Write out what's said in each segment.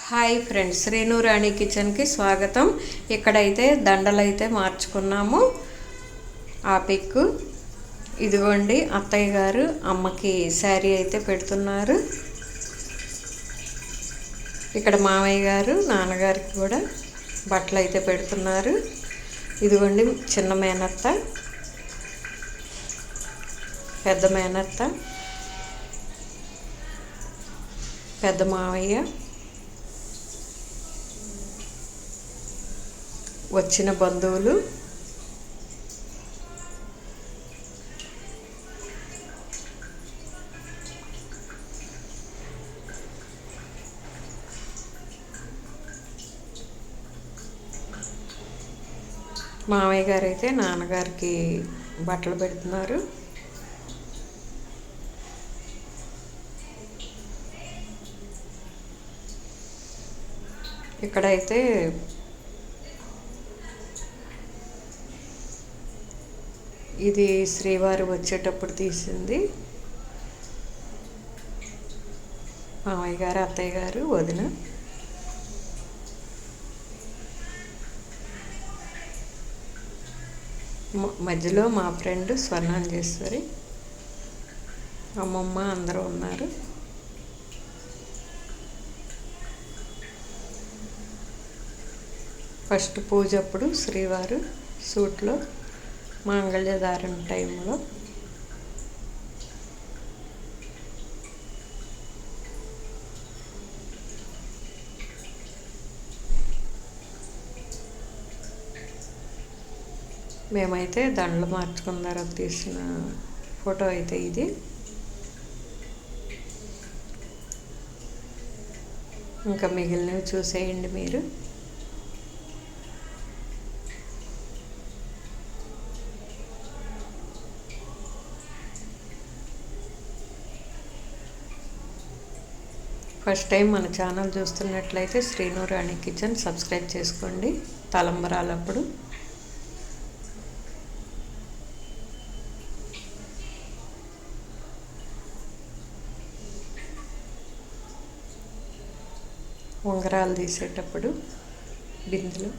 Hi friends, Renu రాణి కిచెన్కి స్వాగతం. ఇక్కడైతే దండలు అయితే మార్చుకున్నాము. ఆ పిక్ ఇదిగోండి, అత్తయ్య గారు అమ్మకి శారీ అయితే పెడుతున్నారు. ఇక్కడ మామయ్య గారు నాన్నగారికి కూడా బట్టలు అయితే పెడుతున్నారు. ఇదిగోండి, చిన్న మేనత్త, పెద్ద మేనత్త, పెద్ద మావయ్య, వచ్చిన బంధువులు, మామయ్య గారు అయితే నాన్నగారికి బట్టలు పెడుతున్నారు. ఇక్కడైతే ఇది శ్రీవారు వచ్చేటప్పుడు తీసింది. మామయ్య గారు, అత్తయ్య గారు, వదిన. మధ్యలో మా ఫ్రెండ్ స్వర్ణాంజేశ్వరి, అమ్మమ్మ అందరూ ఉన్నారు. ఫస్ట్ పూజ అప్పుడు శ్రీవారు సూట్లో మాంగళ్యధారణ టైంలో మేమైతే దండలు మార్చుకున్న తర్వాత తీసిన ఫోటో అయితే ఇది. ఇంకా మిగిలినవి చూసేయండి మీరు. ఫస్ట్ టైం మన ఛానల్ చూస్తున్నట్లయితే శ్రీను రాణి కిచెన్ సబ్స్క్రైబ్ చేసుకోండి. తలంబరాలప్పుడు ఉంగరాలు తీసేటప్పుడు బిందులు.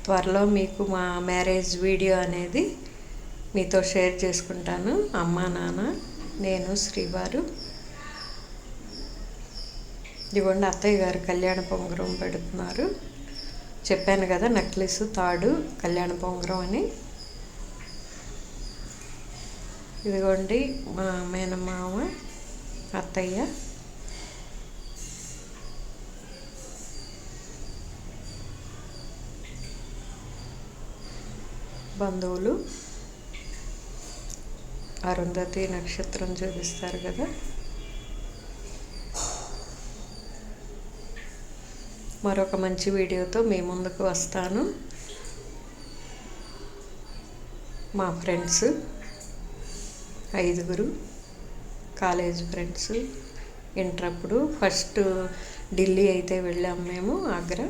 త్వరలో మీకు మా మ్యారేజ్ వీడియో అనేది మీతో షేర్ చేసుకుంటాను. అమ్మ, నాన్న, నేను, శ్రీవారు. ఇదిగోండి, అత్తయ్య గారు కళ్యాణ పొంగరం పెడుతున్నారు. చెప్పాను కదా, నెక్లెస్, తాడు, కళ్యాణ పొంగరం అని. ఇదిగోండి, మా మేనమామ, అత్తయ్య, బంధువులు. అరుంధతి నక్షత్రం చూపిస్తారు కదా. మరొక మంచి వీడియోతో మీ ముందుకు వస్తాను. మా ఫ్రెండ్స్ 5 కాలేజ్ ఫ్రెండ్స్. ఇంటర్ అప్పుడు ఫస్ట్ ఢిల్లీ అయితే వెళ్ళాము మేము, ఆగ్రా.